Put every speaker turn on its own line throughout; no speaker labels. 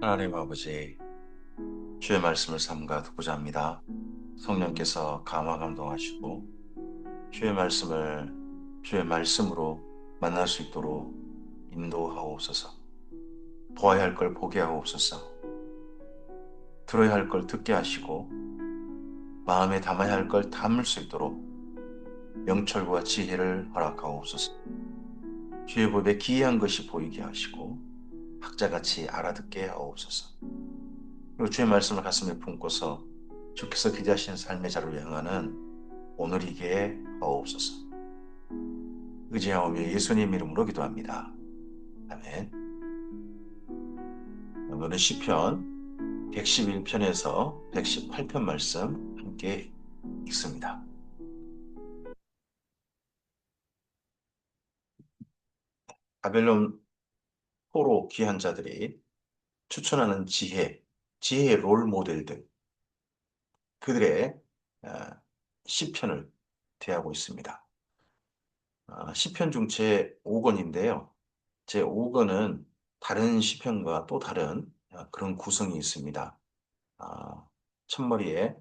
하나님 아버지, 주의 말씀을 삼가 듣고자 합니다. 성령께서 감화 감동하시고 주의 말씀을 주의 말씀으로 만날 수 있도록 인도하옵소서. 보아야 할 걸 보게 하옵소서. 들어야 할 걸 듣게 하시고 마음에 담아야 할 걸 담을 수 있도록 명철과 지혜를 허락하옵소서. 주의 법에 기이한 것이 보이게 하시고 학자같이 알아듣게 하옵소서. 그리고 주의 말씀을 가슴에 품고서 주께서 기대하시는 삶의 자리를 향하는 오늘이게 하옵소서. 의지하오며 예수님 이름으로 기도합니다. 아멘. 오늘은 시편 111편에서 118편 말씀 함께 읽습니다. 바벨론 포로 귀한 자들이 추천하는 지혜의 롤 모델들, 그들의 아, 시편을 대하고 있습니다. 시편 중 제5권인데요. 제5권은 다른 시편과 또 다른 그런 구성이 있습니다. 아, 첫머리에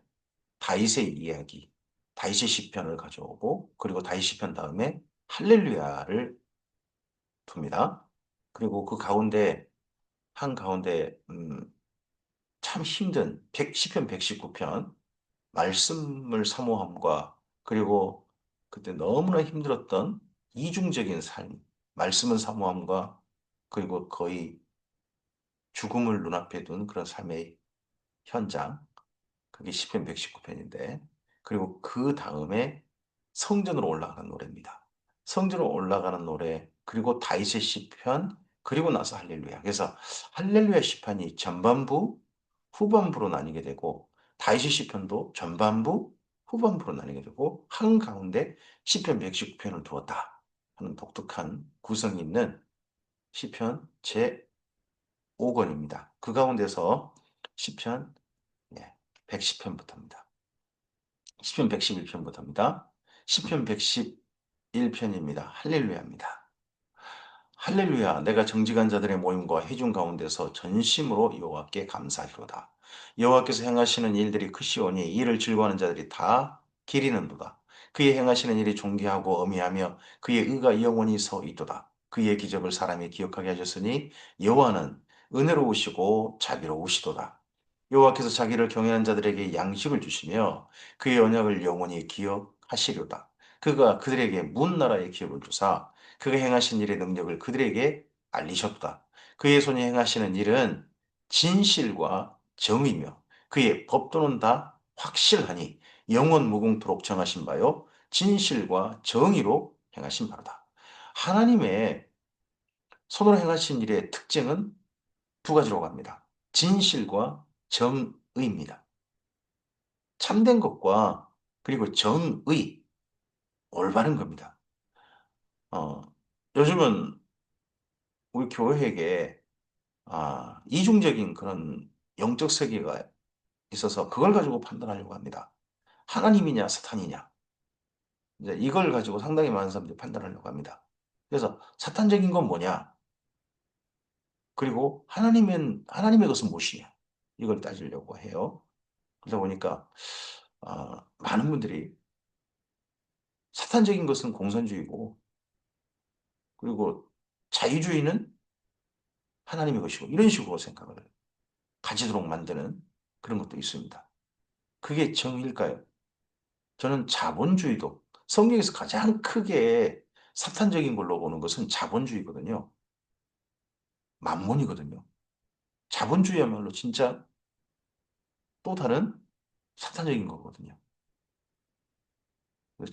다윗의 이야기, 다윗의 시편을 가져오고 그리고 다윗 시편 다음에 할렐루야를 둡니다. 그리고 그 가운데 한 가운데 참 힘든 시편 119편 말씀을 사모함과 그리고 그때 너무나 힘들었던 이중적인 삶, 말씀을 사모함과 그리고 거의 죽음을 눈앞에 둔 그런 삶의 현장, 그게 시편 119편인데, 그리고 그 다음에 성전으로 올라가는 노래입니다. 성전으로 올라가는 노래, 그리고 다윗의 시편, 그리고 나서 할렐루야. 그래서 할렐루야 시편이 전반부, 후반부로 나뉘게 되고, 다윗의 시편도 전반부, 후반부로 나뉘게 되고, 한가운데 시편 119편을 두었다 하는 독특한 구성이 있는 시편 제5권입니다. 그 가운데서 시편 110편부터입니다. 시편 111편부터입니다. 시편 111편입니다. 할렐루야입니다. 할렐루야, 내가 정직한 자들의 모임과 회중 가운데서 전심으로 여호와께 감사하리로다. 여호와께서 행하시는 일들이 크시오니 이를 즐거워하는 자들이 다 기리는도다. 그의 행하시는 일이 존귀하고 어미하며 그의 의가 영원히 서 있도다. 그의 기적을 사람이 기억하게 하셨으니 여호와는 은혜로우시고 자비로우시도다. 여호와께서 자기를 경외하는 자들에게 양식을 주시며 그의 언약을 영원히 기억하시리로다. 그가 그들에게 문 나라의 기업을 주사 그가 행하신 일의 능력을 그들에게 알리셨다. 그의 손이 행하시는 일은 진실과 정의며 그의 법도는 다 확실하니 영원 무궁토록 정하신 바요. 진실과 정의로 행하신 바로다. 하나님의 손으로 행하신 일의 특징은 두 가지로 갑니다. 진실과 정의입니다. 참된 것과 그리고 정의, 올바른 겁니다. 어, 요즘은 우리 교회에게 이중적인 그런 영적 세계가 있어서 그걸 가지고 판단하려고 합니다. 하나님이냐, 사탄이냐. 이제 이걸 가지고 상당히 많은 사람들이 판단하려고 합니다. 그래서 사탄적인 건 뭐냐? 그리고 하나님의 것은 무엇이냐? 이걸 따지려고 해요. 그러다 보니까, 많은 분들이 사탄적인 것은 공산주의고, 그리고 자유주의는 하나님의 것이고, 이런 식으로 생각을 가지도록 만드는 그런 것도 있습니다. 그게 정의일까요? 저는 자본주의도 성경에서 가장 크게 사탄적인 걸로 보는 것은 자본주의거든요. 만몬이거든요. 자본주의야말로 진짜 또 다른 사탄적인 거거든요.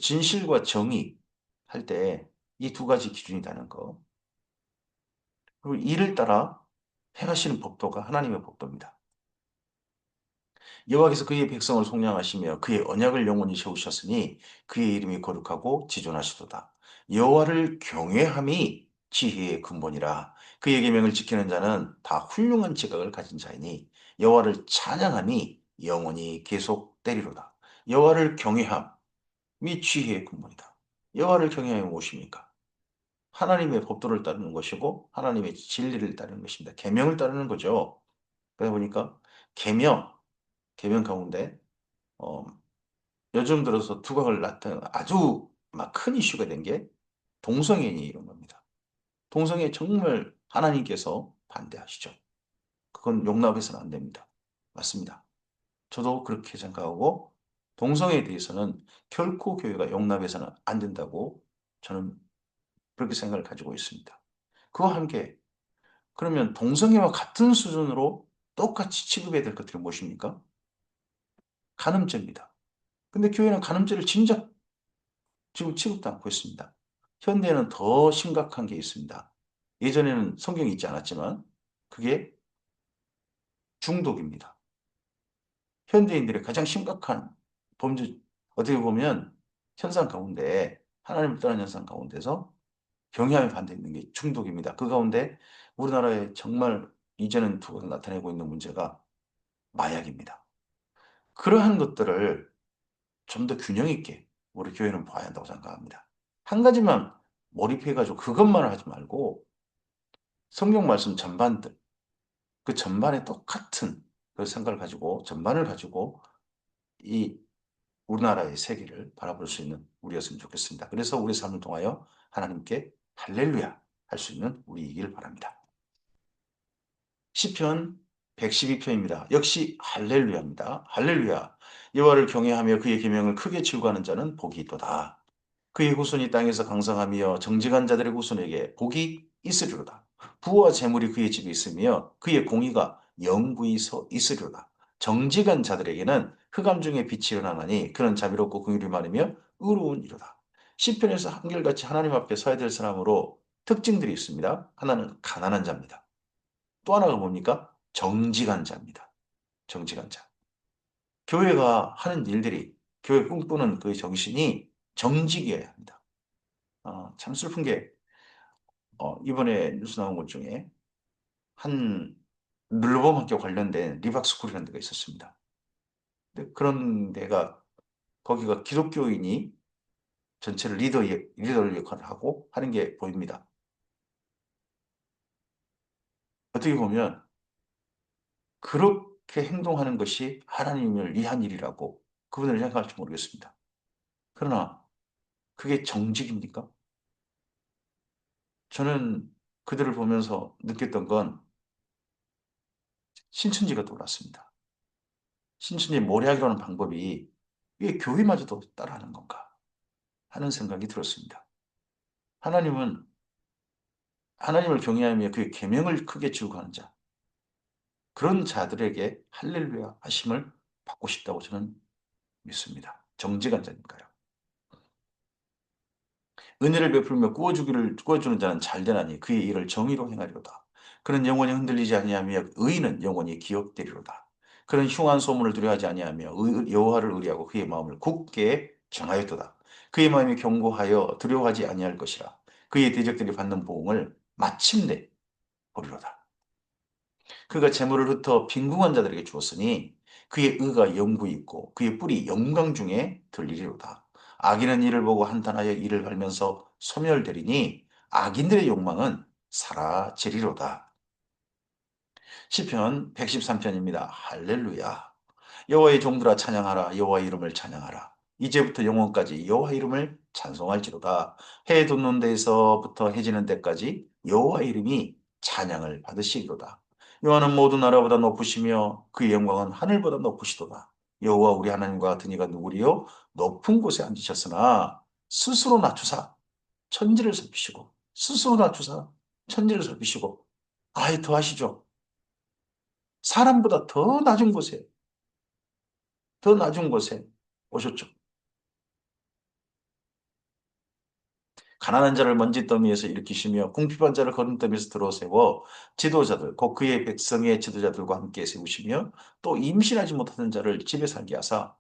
진실과 정의 할 때 이 두 가지 기준이라는 거. 그리고 이를 따라 행하시는 법도가 하나님의 법도입니다. 여호와께서 그의 백성을 속량하시며 그의 언약을 영원히 세우셨으니 그의 이름이 거룩하고 지존하시도다. 여호와를 경외함이 지혜의 근본이라. 그의 계명을 지키는 자는 다 훌륭한 지각을 가진 자이니 여호와를 찬양함이 영원히 계속되리로다. 여호와를 경외함이 지혜의 근본이다. 여호와를 경외함이 무엇입니까? 하나님의 법도를 따르는 것이고 하나님의 진리를 따르는 것입니다. 계명을 따르는 거죠. 그러다 보니까 계명, 계명 가운데 어, 요즘 들어서 두각을 나타낸 아주 막 큰 이슈가 된 게 동성애니 이런 겁니다. 동성애 정말 하나님께서 반대하시죠. 그건 용납해서는 안 됩니다. 맞습니다. 저도 그렇게 생각하고 동성애에 대해서는 결코 교회가 용납해서는 안 된다고 저는 그렇게 생각을 가지고 있습니다. 그와 함께 그러면 동성애와 같은 수준으로 똑같이 취급해야 될 것들이 무엇입니까? 간음죄입니다. 근데 교회는 간음죄를 진작 지금 취급도 않고 있습니다. 현대에는 더 심각한 게 있습니다. 예전에는 성경이 있지 않았지만 그게 중독입니다. 현대인들의 가장 심각한 범죄, 어떻게 보면 현상 가운데, 하나님을 떠난 현상 가운데서 경향에 반대 있는 게 중독입니다. 그 가운데 우리나라에 정말 이제는 두고 나타내고 있는 문제가 마약입니다. 그러한 것들을 좀 더 균형 있게 우리 교회는 봐야 한다고 생각합니다. 한 가지만 몰입해가지고 그것만 하지 말고 성경 말씀 전반들, 그 전반에 똑같은 그 생각을 가지고 전반을 가지고 이 우리나라의 세계를 바라볼 수 있는 우리였으면 좋겠습니다. 그래서 우리 삶을 통하여 하나님께 할렐루야 할 수 있는 우리이길 바랍니다. 시편 112편입니다. 역시 할렐루야입니다. 할렐루야. 여호와를 경외하며 그의 계명을 크게 즐거워하는 자는 복이 있도다. 그의 후손이 땅에서 강성하며 정직한 자들의 후손에게 복이 있으리로다. 부와 재물이 그의 집에 있으며 그의 공의가 영구히 서 있으리로다. 정직한 자들에게는 흑암 중에 빛이 일어나나니 그는 자비롭고 긍휼이 많으며 의로운 이로다. 시편에서 한결같이 하나님 앞에 서야 될 사람으로 특징들이 있습니다. 하나는 가난한 자입니다. 또 하나가 뭡니까? 정직한 자입니다. 정직한 자. 교회가 하는 일들이 교회 꿈꾸는 그 정신이 정직이어야 합니다. 참 슬픈 게 이번에 뉴스 나온 것 중에 한 르범 학교 관련된 리박스쿨이라는 데가 있었습니다. 근데 그런 데가 거기가 기독교인이 전체를 리더 역할을 하고 하는 게 보입니다. 어떻게 보면 그렇게 행동하는 것이 하나님을 위한 일이라고 그분을 생각할지 모르겠습니다. 그러나 그게 정직입니까? 저는 그들을 보면서 느꼈던 건 신천지가 떠올랐습니다. 신천지 모략이라는 방법이 왜 교회마저도 따라하는 건가 하는 생각이 들었습니다. 하나님은 하나님을 경외하며 그의 계명을 크게 지우고하는 자, 그런 자들에게 할렐루야 하심을 받고 싶다고 저는 믿습니다. 정직한 자니까요. 은혜를 베풀며 구워주는 자는 잘되나니 그의 일을 정의로 행하리로다. 그는 영원히 흔들리지 아니하며 의인은 영원히 기억되리로다. 그는 흉한 소문을 두려워하지 아니하며 여호와를 의리하고 그의 마음을 굳게 정하였도다. 그의 마음이 견고하여 두려워하지 아니할 것이라. 그의 대적들이 받는 보응을 마침내 보리로다. 그가 재물을 흩어 빈궁한 자들에게 주었으니 그의 의가 영구히 있고 그의 뿔이 영광 중에 들리리로다. 악인은 이를 보고 한탄하여 이를 갈면서 소멸되리니 악인들의 욕망은 사라지리로다. 시편 113편입니다. 할렐루야. 여호와의 종들아 찬양하라. 여호와 이름을 찬양하라. 이제부터 영원까지 여호와 이름을 찬송할지로다. 해 돋는 데에서부터 해지는 데까지 여호와 이름이 찬양을 받으시리로다. 여호와는 모든 나라보다 높으시며 그의 영광은 하늘보다 높으시도다. 여호와 우리 하나님과 같은 이가 누구리요? 높은 곳에 앉으셨으나 스스로 낮추사 천지를 살피시고 스스로 낮추사 천지를 살피시고 아예 더하시죠. 사람보다 더 낮은 곳에 오셨죠. 가난한 자를 먼지더미에서 일으키시며 궁핍한 자를 거름더미에서 들어세워 지도자들 곧 그의 백성의 지도자들과 함께 세우시며 또 임신하지 못하는 자를 집에 살게 하사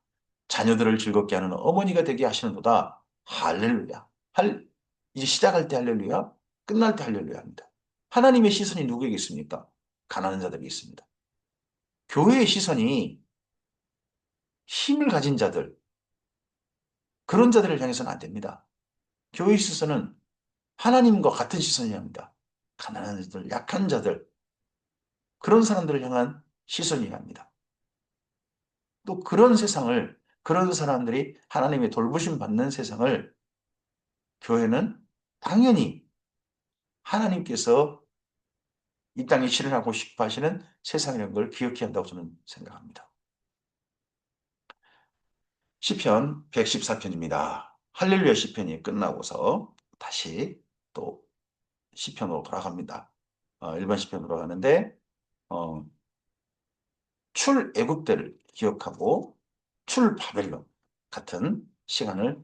자녀들을 즐겁게 하는 어머니가 되게 하시는도다. 할렐루야. 이제 시작할 때 할렐루야, 끝날 때 할렐루야 합니다. 하나님의 시선이 누구에게 있습니까? 가난한 자들에게 있습니다. 교회의 시선이 힘을 가진 자들, 그런 자들을 향해서는 안 됩니다. 교회의 시선은 하나님과 같은 시선이야 합니다. 가난한 자들, 약한 자들, 그런 사람들을 향한 시선이어야 합니다. 또 그런 세상을, 그런 사람들이 하나님의 돌보심 받는 세상을 교회는 당연히 하나님께서 이 땅에 실현하고 싶어 하시는 세상이라는 걸 기억해야 한다고 저는 생각합니다. 시편 114편입니다. 할렐루야 시편이 끝나고서 다시 또 시편으로 돌아갑니다. 일반 시편으로 돌아가는데 어, 출애굽 때를 기억하고 출바벨론 같은 시간을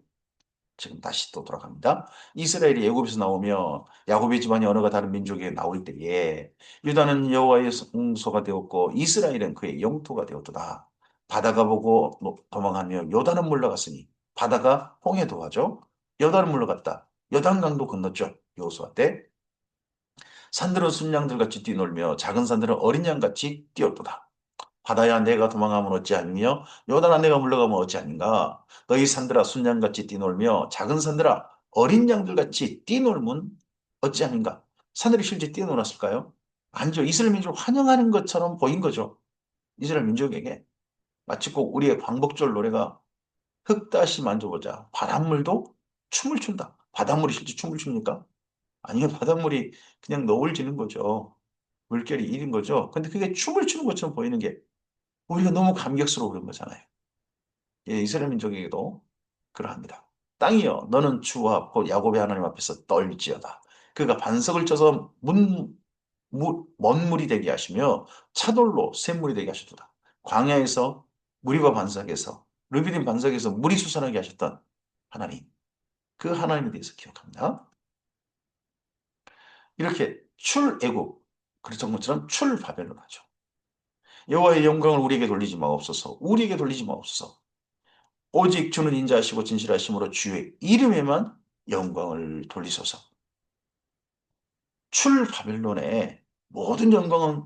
지금 다시 또 돌아갑니다. 이스라엘이 애굽에서 나오며 야곱의 집안이 언어가 다른 민족에 나올 때에 유다는 여호와의 성소가 되었고 이스라엘은 그의 영토가 되었도다. 바다가 보고 도망하며 요단은 물러갔으니 바다가 홍해도 하죠. 요단은 물러갔다. 요단강도 건넜죠. 여호수아 때. 산들은 순양들같이 뛰놀며 작은 산들은 어린 양같이 뛰었도다. 바다야 내가 도망하면 어찌하며 요단아 내가 물러가면 어찌하는가. 너희 산들아 순양같이 뛰놀며 작은 산들아 어린 양들같이 뛰놀면 어찌하는가. 산들이 실제 뛰어놀았을까요? 아니죠. 이스라엘 민족을 환영하는 것처럼 보인 거죠. 이스라엘 민족에게 마치 꼭 우리의 광복절 노래가 흙다시 만져보자. 바닷물도 춤을 춘다. 바닷물이 실제 춤을 춥니까? 아니요. 바닷물이 그냥 너울 지는 거죠. 물결이 일인 거죠. 근데 그게 춤을 추는 것처럼 보이는 게 우리가 너무 감격스러워 그런 거잖아요. 예, 이스라엘 민족에게도 그러합니다. 땅이여, 너는 주와 곧 야곱의 하나님 앞에서 떨지어다. 그가 반석을 쳐서 먼 물이 되게 하시며 차돌로 샘물이 되게 하셨도다. 광야에서 무리바 반석에서 르비딤 반석에서 물이 솟아나게 하셨던 하나님, 그 하나님에 대해서 기억합니다. 이렇게 출애굽, 그랬던 것처럼 출바벨론하죠. 여호와의 영광을 우리에게 돌리지 마옵소서. 우리에게 돌리지 마옵소서. 오직 주는 인자하시고 진실하심으로 주의 이름에만 영광을 돌리소서. 출 바벨론의 모든 영광은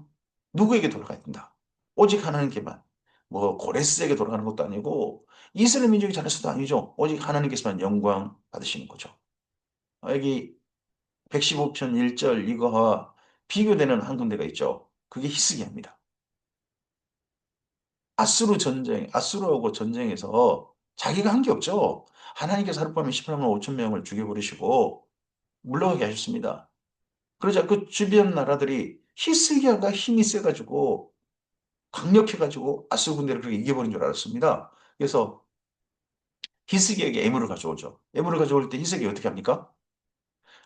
누구에게 돌아가야 된다. 오직 하나님께만. 뭐 고레스에게 돌아가는 것도 아니고 이스라엘 민족이 잘해서도 아니죠. 오직 하나님께서만 영광 받으시는 거죠. 여기 115편 1절 이거와 비교되는 한 군데가 있죠. 그게 히스기야입니다. 아수르하고 전쟁에서 자기가 한 게 없죠. 하나님께서 하룻밤에 18만 5천 명을 죽여버리시고 물러가게 하셨습니다. 그러자 그 주변 나라들이 히스기야가 힘이 세가지고 강력해가지고 아수르 군대를 그렇게 이겨버린 줄 알았습니다. 그래서 히스기야에게 애물을 가져오죠. 애물을 가져올 때 히스기야 어떻게 합니까?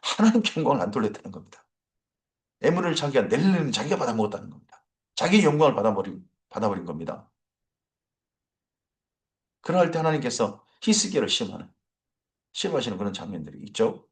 하나님께 영광을 안 돌렸다는 겁니다. 애물을 자기가 낼려는 자기가 받아먹었다는 겁니다. 자기 영광을 받아버린 겁니다. 그럴 때 하나님께서 히스기야를 시험하시는 그런 장면들이 있죠.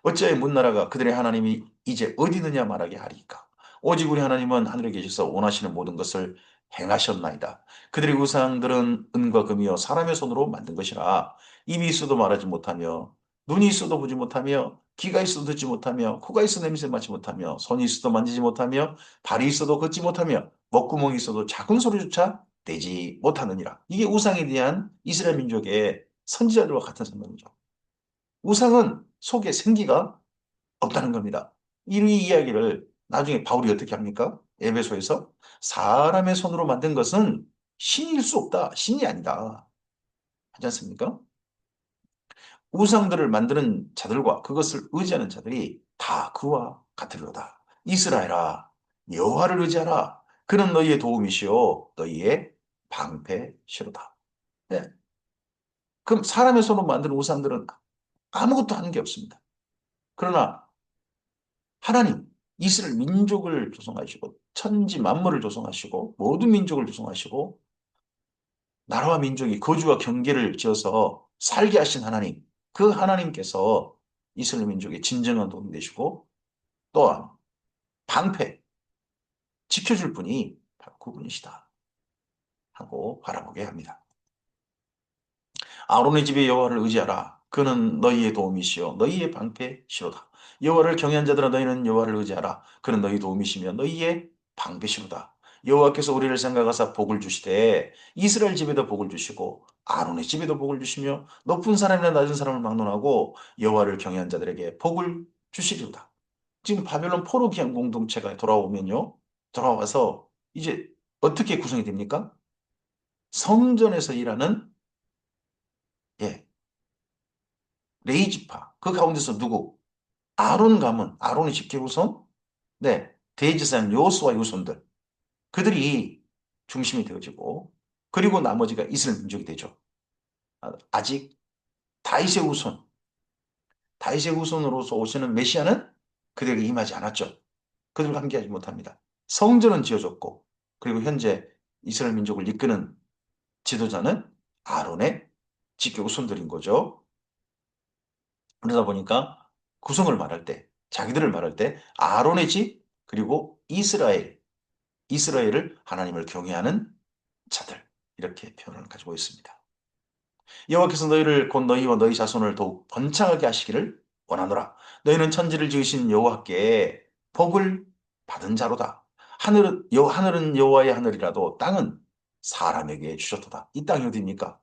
어찌하여 문나라가 그들의 하나님이 이제 어디 있느냐 말하게 하리까. 오직 우리 하나님은 하늘에 계셔서 원하시는 모든 것을 행하셨나이다. 그들의 우상들은 은과 금이요 사람의 손으로 만든 것이라. 입이 있어도 말하지 못하며 눈이 있어도 보지 못하며 귀가 있어도 듣지 못하며 코가 있어도 냄새 맡지 못하며 손이 있어도 만지지 못하며 발이 있어도 걷지 못하며 먹구멍이 있어도 작은 소리조차 내지 못하느니라. 이게 우상에 대한 이스라엘 민족의 선지자들과 같은 생각이죠. 우상은 속에 생기가 없다는 겁니다. 이 이야기를 나중에 바울이 어떻게 합니까? 에베소에서 사람의 손으로 만든 것은 신일 수 없다. 신이 아니다. 하지 않습니까? 우상들을 만드는 자들과 그것을 의지하는 자들이 다 그와 같으리로다. 이스라엘아, 여호와를 의지하라. 그는 너희의 도움이시요 너희의 방패시로다. 네. 그럼 사람의 손으로 만든 우상들은 아무것도 하는 게 없습니다. 그러나 하나님, 이스라엘 민족을 조성하시고 천지 만물을 조성하시고 모든 민족을 조성하시고 나라와 민족이 거주와 경계를 지어서 살게 하신 하나님, 그 하나님께서 이스라엘 민족의 진정한 도움이 되시고 또한 방패, 지켜줄 분이 바로 그분이시다 하고 바라보게 합니다. 아론의 집에 여호와를 의지하라. 그는 너희의 도움이시요 너희의 방패시로다. 여호와를 경외한 자들아 너희는 여호와를 의지하라. 그는 너희 도움이시며 너희의 방패시로다. 여호와께서 우리를 생각하사 복을 주시되 이스라엘 집에도 복을 주시고 아론의 집에도 복을 주시며 높은 사람이나 낮은 사람을 막론하고 여호와를 경외한 자들에게 복을 주시리로다. 지금 바벨론 포로 기한 공동체가 돌아오면요. 돌아와서 이제 어떻게 구성이 됩니까? 성전에서 일하는 예, 레이지파. 그 가운데서 누구? 아론 가문, 아론의 직계 후손, 네, 대지사장 여호수아의 후손들. 그들이 중심이 되어지고 그리고 나머지가 이스라엘 민족이 되죠. 아직 다윗의 후손, 다윗의 후손으로서 오시는 메시아는 그들에게 임하지 않았죠. 그들과 함께하지 못합니다. 성전은 지어졌고 그리고 현재 이스라엘 민족을 이끄는 지도자는 아론의 직계 후손들인 거죠. 그러다 보니까 구성을 말할 때, 자기들을 말할 때 아론의 집 그리고 이스라엘을 하나님을 경외하는 자들 이렇게 표현을 가지고 있습니다. 여호와께서 너희를 곧 너희와 너희 자손을 더욱 번창하게 하시기를 원하노라. 너희는 천지를 지으신 여호와께 복을 받은 자로다. 하늘은 여호와의 하늘이라도 땅은 사람에게 주셨도다. 이 땅이 어디입니까?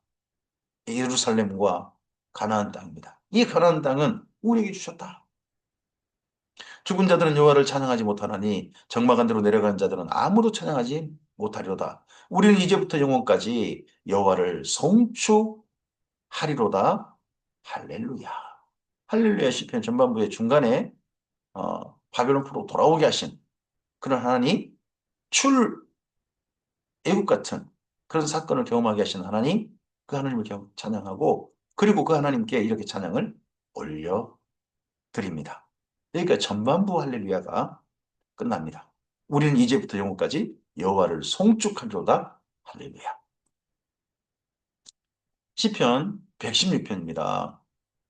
예루살렘과 가나안 땅입니다. 이 가나안 땅은 우리에게 주셨다. 죽은 자들은 여호와를 찬양하지 못하나니 적막한 데로 내려간 자들은 아무도 찬양하지 못하리로다. 우리는 이제부터 영원까지 여호와를 송축하리로다. 할렐루야. 할렐루야 시편 전반부의 중간에 바벨론포로 돌아오게 하신 그런 하나님, 출애굽 같은 그런 사건을 경험하게 하신 하나님, 그 하나님을 찬양하고 그리고 그 하나님께 이렇게 찬양을 올려드립니다. 그러니까 전반부 할렐루야가 끝납니다. 우리는 이제부터 영원까지 여호와를 송축하리로다. 할렐루야. 시편 116편입니다.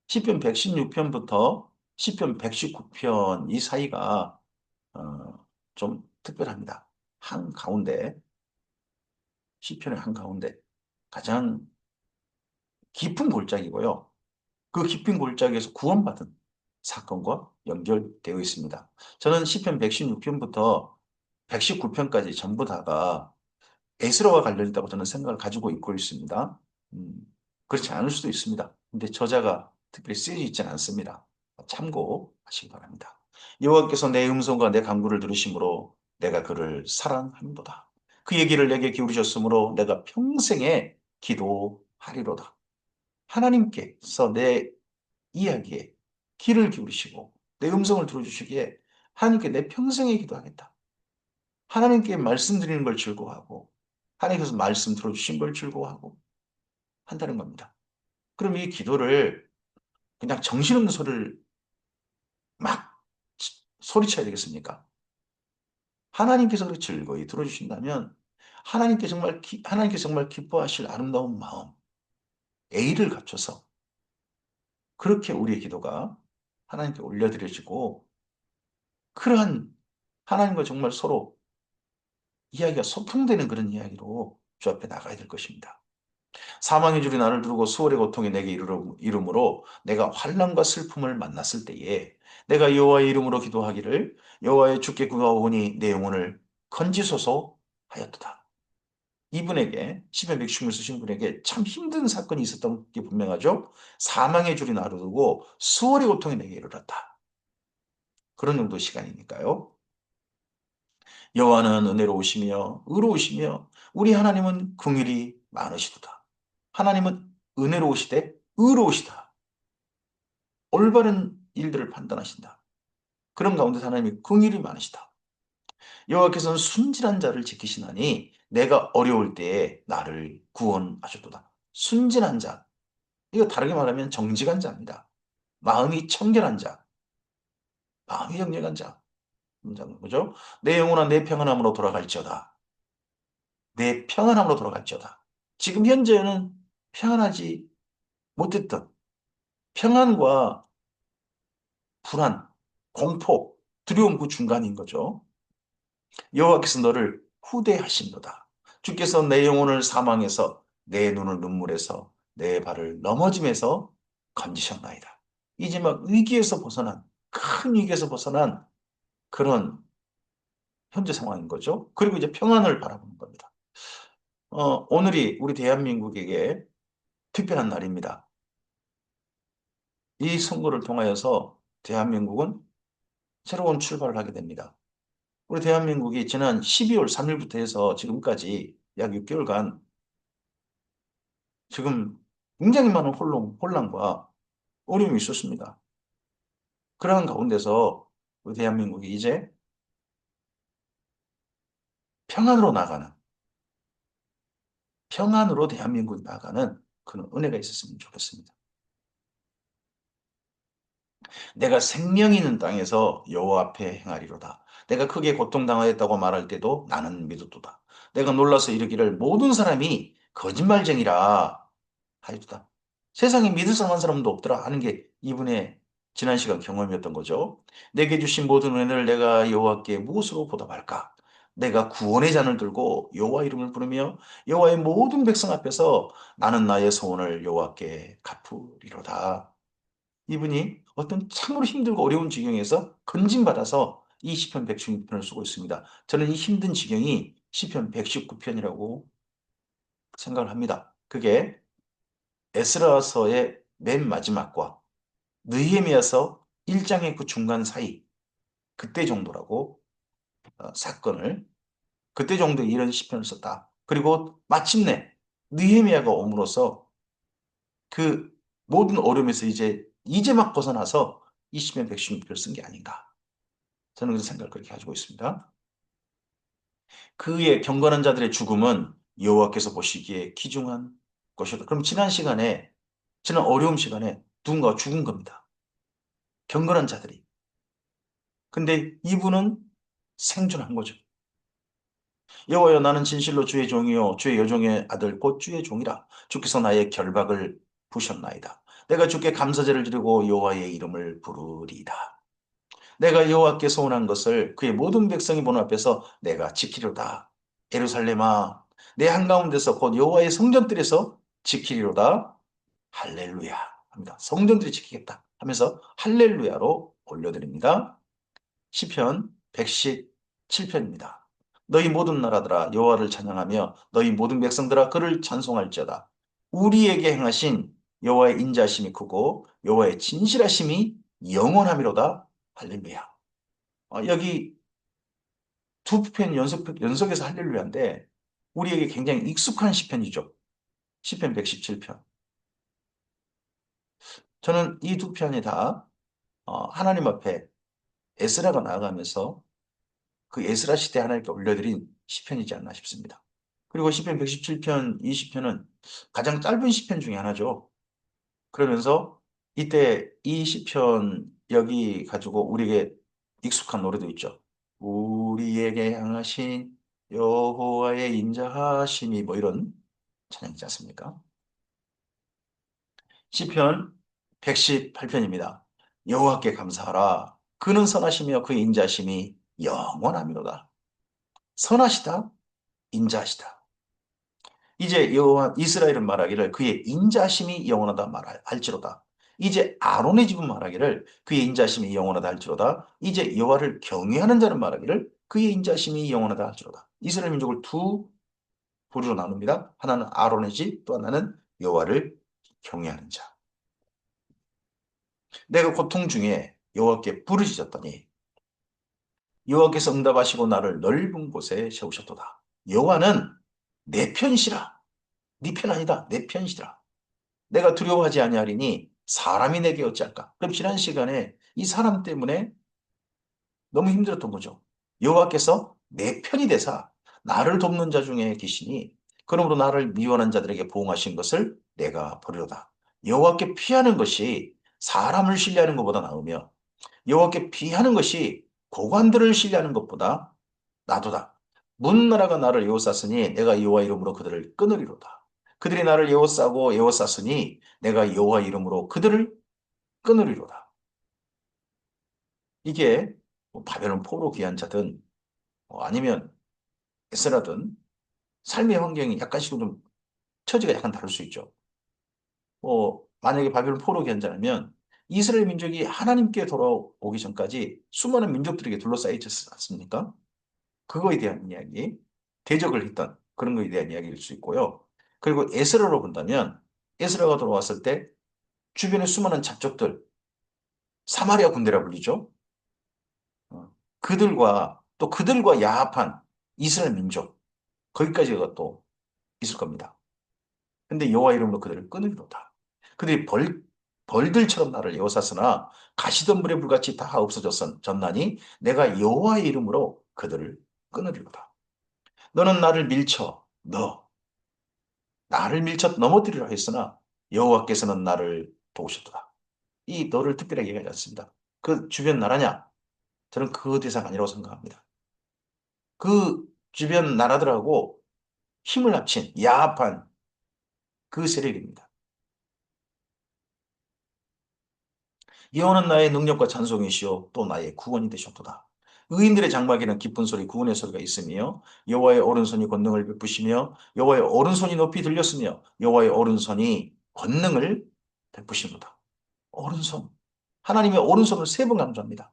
시편 116편부터 시편 119편 이 사이가 좀 특별합니다. 한가운데 시편의 한가운데 가장 깊은 골짜기고요. 그 깊은 골짜기에서 구원받은 사건과 연결되어 있습니다. 저는 시편 116편부터 119편까지 전부 다가 에스라와 관련 있다고 저는 생각을 가지고 있고 있습니다. 음, 그렇지 않을 수도 있습니다. 근데 저자가 특별히 쓰여져 있지는 않습니다. 참고하시기 바랍니다. 여호와께서 내 음성과 내 간구를 들으심으로 내가 그를 사랑함도다. 그 얘기를 내게 기울이셨으므로 내가 평생에 기도하리로다. 하나님께서 내 이야기에 귀를 기울이시고 내 음성을 들어주시기에 하나님께 내 평생에 기도하겠다. 하나님께 말씀드리는 걸 즐거워하고 하나님께서 말씀 들어주신 걸 즐거워하고 한다는 겁니다. 그럼 이 기도를 그냥 정신없는 소리를 막 소리쳐야 되겠습니까? 하나님께서 그렇게 즐거이 들어주신다면 하나님께서 정말 기뻐하실 아름다운 마음, 애를 갖춰서 그렇게 우리의 기도가 하나님께 올려드려지고 그러한 하나님과 정말 서로 이야기가 소통되는 그런 이야기로 주 앞에 나가야 될 것입니다. 사망의 줄이 나를 두르고 수월의 고통이 내게 이름으로 내가 환난과 슬픔을 만났을 때에 내가 여호와의 이름으로 기도하기를 여호와의 주께 구하오니 내 영혼을 건지소서 하였도다. 이분에게 시편 116을 쓰신 분에게 참 힘든 사건이 있었던 게 분명하죠. 사망의 줄이 나를 두고 수월의 고통이 내게 이르렀다. 그런 정도 시간이니까요. 여호와는 은혜로우시며 의로우시며 우리 하나님은 긍휼이 많으시도다. 하나님은 은혜로우시되 의로우시다. 올바른 일들을 판단하신다. 그런 가운데 하나님이 긍휼이 많으시다. 여호와께서는 순진한 자를 지키시나니 내가 어려울 때에 나를 구원하셨도다. 순진한 자. 이거 다르게 말하면 정직한 자입니다. 마음이 청결한 자. 마음이 정직한 자. 그죠? 내 영혼아 내 평안함으로 돌아갈지어다. 내 평안함으로 돌아갈지어다. 지금 현재는 평안하지 못했던 평안과 불안, 공포, 두려움 그 중간인 거죠. 여호와께서 너를 후대하신도다. 주께서 내 영혼을 사망해서 내 눈을 눈물에서 내 발을 넘어짐에서 건지셨나이다. 이제 막 위기에서 벗어난 큰 위기에서 벗어난 그런 현재 상황인 거죠. 그리고 이제 평안을 바라보는 겁니다. 오늘이 우리 대한민국에게 특별한 날입니다. 이 선거를 통하여서 대한민국은 새로운 출발을 하게 됩니다. 우리 대한민국이 지난 12월 3일부터 해서 지금까지 약 6개월간 지금 굉장히 많은 혼란과 어려움이 있었습니다. 그러한 가운데서 우리 대한민국이 이제 평안으로 나가는, 평안으로 대한민국이 나가는 그런 은혜가 있었으면 좋겠습니다. 내가 생명이 있는 땅에서 여호와 앞에 행하리로다. 내가 크게 고통당하였다고 말할 때도 나는 믿었도다. 내가 놀라서 이르기를 모든 사람이 거짓말쟁이라 하였도다. 세상에 믿을 만한 사람도 없더라 하는 게 이분의 지난 시간 경험이었던 거죠. 내게 주신 모든 은혜를 내가 여호와께 무엇으로 보답할까? 내가 구원의 잔을 들고 여호와 이름을 부르며 여호와의 모든 백성 앞에서 나는 나의 소원을 여호와께 갚으리로다. 이분이 어떤 참으로 힘들고 어려운 지경에서 건진받아서 이 시편 116편을 쓰고 있습니다. 저는 이 힘든 지경이 시편 119편이라고 생각을 합니다. 그게 에스라서의 맨 마지막과 느헤미야서 1장의 그 중간 사이 그때 정도라고 사건을 그때 정도에 이런 시편을 썼다. 그리고 마침내 느헤미야가 옴으로써 그 모든 어려움에서 이제 막 벗어나서 이 시편 116편을 쓴 게 아닌가. 저는 그 생각을 그렇게 가지고 있습니다. 그의 경건한 자들의 죽음은 여호와께서 보시기에 귀중한 것이다. 그럼 지난 어려움 시간에 누군가 죽은 겁니다. 경건한 자들이. 근데 이분은 생존한 거죠. 여호와여 나는 진실로 주의 종이요 주의 여종의 아들 곧 주의 종이라 주께서 나의 결박을 부셨나이다. 내가 주께 감사제를 드리고 여호와의 이름을 부르리이다. 내가 여호와께 소원한 것을 그의 모든 백성이 보는 앞에서 내가 지키리로다. 예루살렘아 내 한가운데서 곧 여호와의 성전들에서 지키리로다. 할렐루야 합니다. 성전들이 지키겠다 하면서 할렐루야로 올려드립니다. 시편 117편입니다. 너희 모든 나라들아 여호와를 찬양하며 너희 모든 백성들아 그를 찬송할지어다. 우리에게 행하신 여호와의 인자심이 크고 여호와의 진실하심이 영원하미로다. 할렐루야. 여기 두 편 연속해서 할렐루야인데 우리에게 굉장히 익숙한 시편이죠. 시편 117편. 저는 이 두 편이 다 하나님 앞에 에스라가 나아가면서 그 에스라 시대 하나님께 올려드린 시편이지 않나 싶습니다. 그리고 시편 117편, 이 시편은 가장 짧은 시편 중에 하나죠. 그러면서 이때 이 시편 여기 가지고 우리에게 익숙한 노래도 있죠. 우리에게 향하신 여호와의 인자하심이 뭐 이런 찬양 있지 않습니까? 시편 118편입니다. 여호와께 감사하라. 그는 선하시며 그의 인자심이 영원하미로다. 선하시다, 인자하시다. 이제 여호와 이스라엘은 말하기를 그의 인자심이 영원하다 말할지로다. 이제 아론의 집은 말하기를 그의 인자심이 영원하다 할지로다. 이제 여호와를 경외하는 자는 말하기를 그의 인자심이 영원하다 할지로다. 이스라엘 민족을 두 부류로 나눕니다. 하나는 아론의 집, 또 하나는 여호와를 경외하는 자. 내가 고통 중에 여호와께 부르짖었더니 여호와께서 응답하시고 나를 넓은 곳에 세우셨도다. 여호와는 내 편이시라. 네 편 아니다. 내 편이시라. 내가 두려워하지 아니하리니 사람이 내게 어찌할까? 그럼 지난 시간에 이 사람 때문에 너무 힘들었던 거죠. 여호와께서 내 편이 되사 나를 돕는 자 중에 계시니 그러므로 나를 미워하는 자들에게 보응하신 것을 내가 버리로다. 여호와께 피하는 것이 사람을 신뢰하는 것보다 나으며 여호와께 피하는 것이 고관들을 신뢰하는 것보다 나도다. 문나라가 나를 에워쌌으니 내가 여호와 이름으로 그들을 끊으리로다. 그들이 나를 에워싸고 에워쌌으니 내가 여호와 이름으로 그들을 끊으리로다. 이게 뭐 바벨론 포로 귀한 자든 아니면 에스라든 삶의 환경이 약간씩은 좀 처지가 약간 다를 수 있죠. 만약에 바벨론 포로 귀한 자라면 이스라엘 민족이 하나님께 돌아오기 전까지 수많은 민족들에게 둘러싸여 있지 않습니까? 그거에 대한 이야기, 대적을 했던 그런 거에 대한 이야기일 수 있고요. 그리고 에스라로 본다면 에스라가 돌아왔을 때 주변의 수많은 잡족들, 사마리아 군대라 불리죠. 그들과 또 그들과 야합한 이스라엘 민족, 거기까지가 또 있을 겁니다. 근데 여호와 이름으로 그들을 끊으리로다. 그들이 벌들처럼 나를 에워쌌으나 가시덤불에 불같이 다 없어졌나니 내가 여호와의 이름으로 그들을 끊으리로다. 너는 나를 밀쳐 넘어뜨리라 했으나 여호와께서는 나를 도우셨도다. 이 너를 특별하게 얘기하지 않습니다. 그 주변 나라냐? 저는 그 대상 아니라고 생각합니다. 그 주변 나라들하고 힘을 합친 야합한 그 세력입니다. 여호와는 나의 능력과 찬송이시요 또 나의 구원이 되셨도다. 의인들의 장막에는 기쁜 소리, 구원의 소리가 있으며 여호와의 오른손이 권능을 베푸시며 여호와의 오른손이 높이 들렸으며 여호와의 오른손이 권능을 베푸시도다. 오른손. 하나님의 오른손을 세 번 강조합니다.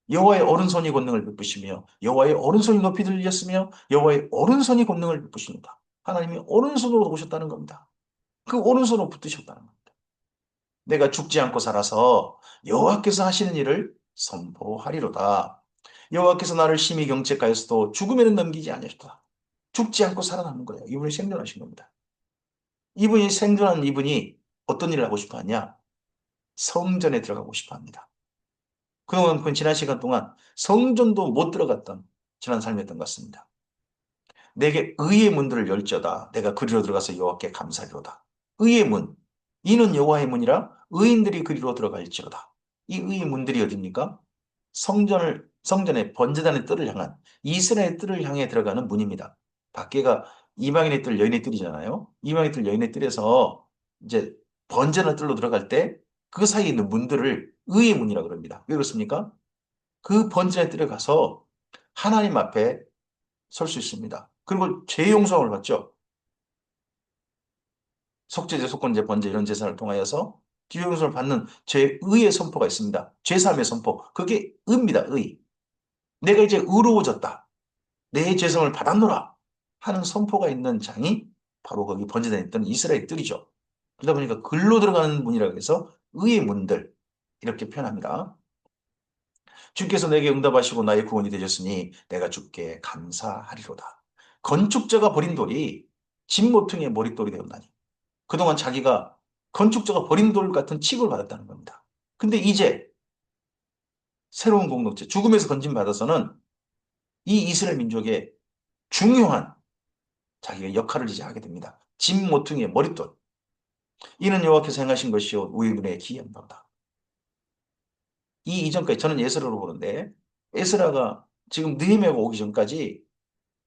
여호와의 오른손이 권능을 베푸시며 여호와의 오른손이 높이 들렸으며 여호와의 오른손이 권능을 베푸시도다. 하나님이 오른손으로 오셨다는 겁니다. 그 오른손으로 붙으셨다는 겁니다. 내가 죽지 않고 살아서 여호와께서 하시는 일을 선포하리로다. 여호와께서 나를 심히 경책하였어도 죽음에는 넘기지 아니하셨다. 죽지 않고 살아남는 거예요. 이분이 생존하신 겁니다. 이분이 생존한 이분이 어떤 일을 하고 싶어 하냐? 성전에 들어가고 싶어 합니다. 그동안 그 지난 시간 동안 성전도 못 들어갔던 지난 삶이었던 것 같습니다. 내게 의의 문들을 열자다. 내가 그리로 들어가서 여호와께 감사리로다. 의의 문. 이는 여호와의 문이라 의인들이 그리로 들어갈지로다. 이 의의 문들이 어디입니까? 성전의 번제단의 뜰을 향한 이스라엘 뜰을 향해 들어가는 문입니다. 밖에가 이방인의 뜰, 여인의 뜰이잖아요. 이방인의 뜰, 여인의 뜰에서 이제 번제단 뜰로 들어갈 때 그 사이에 있는 문들을 의의 문이라고 그럽니다. 왜 그렇습니까? 그 번제단의 뜰에 가서 하나님 앞에 설 수 있습니다. 그리고 죄 용서를 받죠. 속죄제, 속건제, 번제 이런 제사를 통하여서 죄 용서를 받는 죄의의 선포가 있습니다. 죄사함의 선포. 그게 의입니다. 의. 내가 이제 의로워졌다. 내 죄성을 받았노라 하는 선포가 있는 장이 바로 거기 번제단에 있던 이스라엘 뜰이죠. 그러다 보니까 글로 들어가는 문이라고 해서 의의 문들 이렇게 표현합니다. 주께서 내게 응답하시고 나의 구원이 되셨으니 내가 주께 감사하리로다. 건축자가 버린 돌이 집 모퉁이의 머릿돌이 되었나니 그동안 자기가 건축자가 버린 돌 같은 취급을 받았다는 겁니다. 근데 이제 새로운 공동체, 죽음에서 건진받아서는 이 이스라엘 민족의 중요한 자기가 역할을 이제 하게 됩니다. 집 모퉁이의 머릿돌. 이는 여호와께서 행하신 것이요 우리들의 기이한 바다. 이 이전까지 저는 에스라로 보는데 에스라가 지금 느헤미야가 오기 전까지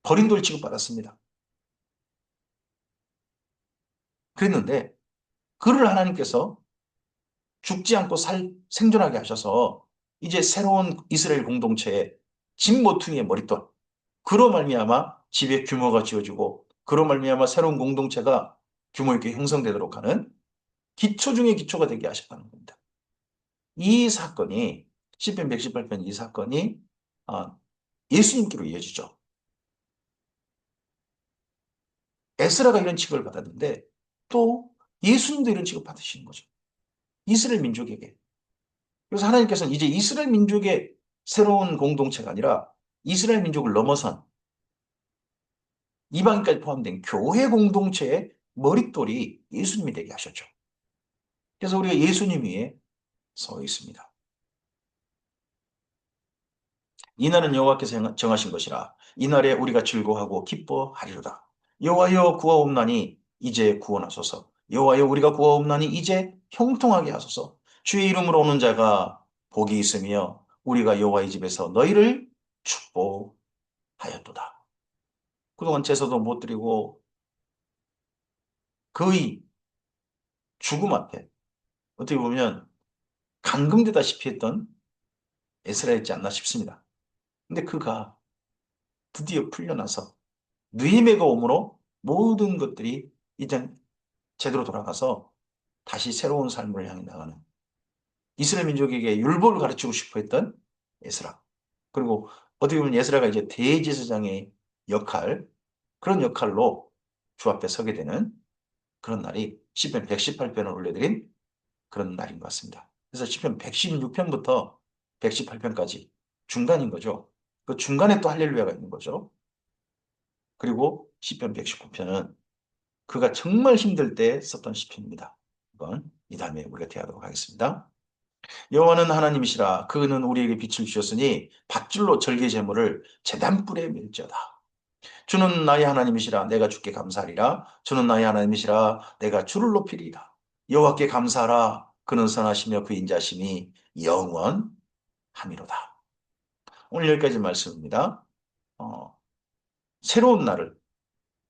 버린 돌 취급받았습니다. 그랬는데 그를 하나님께서 죽지 않고 생존하게 하셔서 이제 새로운 이스라엘 공동체의 집 모퉁이의 머릿돌. 그로 말미암아 집의 규모가 지어지고 그로 말미암아 새로운 공동체가 규모 있게 형성되도록 하는 기초 중의 기초가 되게 하셨다는 겁니다. 이 사건이 시편 118편 이 사건이 아, 예수님께로 이어지죠. 에스라가 이런 취급을 받았는데 또 예수님도 이런 취급 받으시는 거죠. 이스라엘 민족에게. 그래서 하나님께서는 이제 이스라엘 민족의 새로운 공동체가 아니라 이스라엘 민족을 넘어선 이방인까지 포함된 교회 공동체의 머릿돌이 예수님이 되게 하셨죠. 그래서 우리가 예수님 위에 서 있습니다. 이날은 여호와께서 정하신 것이라 이날에 우리가 즐거워하고 기뻐하리로다. 여호와여 구하옵나니 이제 구원하소서. 여호와여 우리가 구하옵나니 이제 형통하게 하소서. 주의 이름으로 오는 자가 복이 있으며 우리가 여호와의 집에서 너희를 축복하였도다. 그동안 제사도 못 드리고 거의 죽음 앞에 어떻게 보면 감금되다시피 했던 에스라였지 않나 싶습니다. 근데 그가 드디어 풀려나서 느헤미야가 오므로 모든 것들이 이제 제대로 돌아가서 다시 새로운 삶을 향해 나가는 이스라엘 민족에게 율법을 가르치고 싶어 했던 에스라. 그리고 어떻게 보면 에스라가 이제 대제사장의 역할, 그런 역할로 주 앞에 서게 되는 그런 날이 시편 118편을 올려드린 그런 날인 것 같습니다. 그래서 시편 116편부터 118편까지 중간인 거죠. 그 중간에 또 할렐루야가 있는 거죠. 그리고 시편 119편은 그가 정말 힘들 때 썼던 시편입니다. 한번 이 다음에 우리가 대하도록 하겠습니다. 여호와는 하나님이시라. 그는 우리에게 빛을 주셨으니 밧줄로 절개 제물을 제단불에 밀지어다. 주는 나의 하나님이시라. 내가 주께 감사하리라. 주는 나의 하나님이시라. 내가 주를 높이리라. 여호와께 감사하라. 그는 선하시며 그 인자심이 영원함이로다. 오늘 여기까지 말씀입니다. 어, 새로운 날을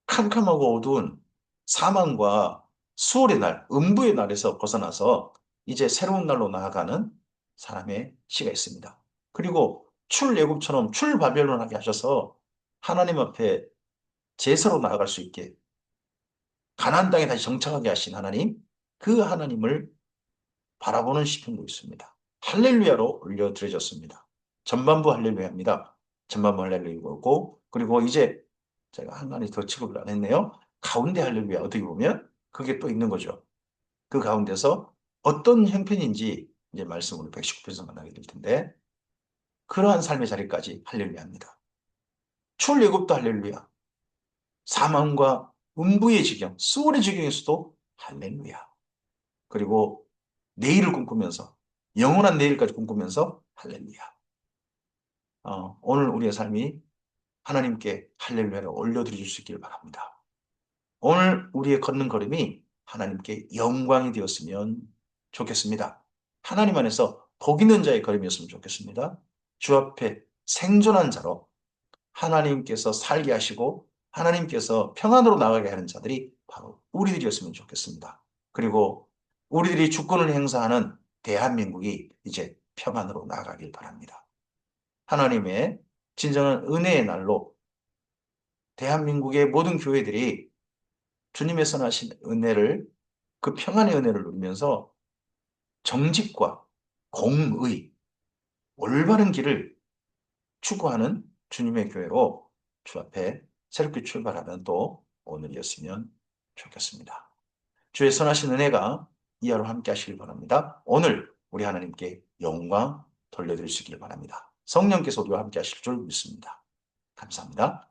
캄캄하고 어두운 사망과 수월의 날, 음부의 날에서 벗어나서 이제 새로운 날로 나아가는 사람의 시가 있습니다. 그리고 출애굽처럼 출바벨론하게 하셔서 하나님 앞에 제사로 나아갈 수 있게 가나안 땅에 다시 정착하게 하신 하나님, 그 하나님을 바라보는 시편도 있습니다. 할렐루야로 올려드려졌습니다. 전반부 할렐루야입니다. 전반부 할렐루야고 그리고 이제 제가 한 가지 더 취급을 안 했네요. 가운데 할렐루야 어떻게 보면 그게 또 있는 거죠. 그 가운데서 어떤 형편인지 이제 말씀으로 119편에서 만나게 될 텐데 그러한 삶의 자리까지 할렐루야입니다. 출애굽도 할렐루야. 사망과 음부의 지경, 수월의 지경에서도 할렐루야. 그리고 내일을 꿈꾸면서 영원한 내일까지 꿈꾸면서 할렐루야. 오늘 우리의 삶이 하나님께 할렐루야를 올려드릴 수 있기를 바랍니다. 오늘 우리의 걷는 걸음이 하나님께 영광이 되었으면 좋겠습니다. 하나님 안에서 복 있는 자의 걸음이었으면 좋겠습니다. 주 앞에 생존한 자로 하나님께서 살게 하시고 하나님께서 평안으로 나가게 하는 자들이 바로 우리들이었으면 좋겠습니다. 그리고 우리들이 주권을 행사하는 대한민국이 이제 평안으로 나가길 바랍니다. 하나님의 진정한 은혜의 날로 대한민국의 모든 교회들이 주님의 선하신 은혜를 그 평안의 은혜를 누리면서 정직과 공의, 올바른 길을 추구하는 주님의 교회로 주 앞에 새롭게 출발하는 또 오늘이었으면 좋겠습니다. 주의 선하신 은혜가 이 하루 함께 하시길 바랍니다. 오늘 우리 하나님께 영광 돌려드릴 수 있기를 바랍니다. 성령께서 우리와 함께 하실 줄 믿습니다. 감사합니다.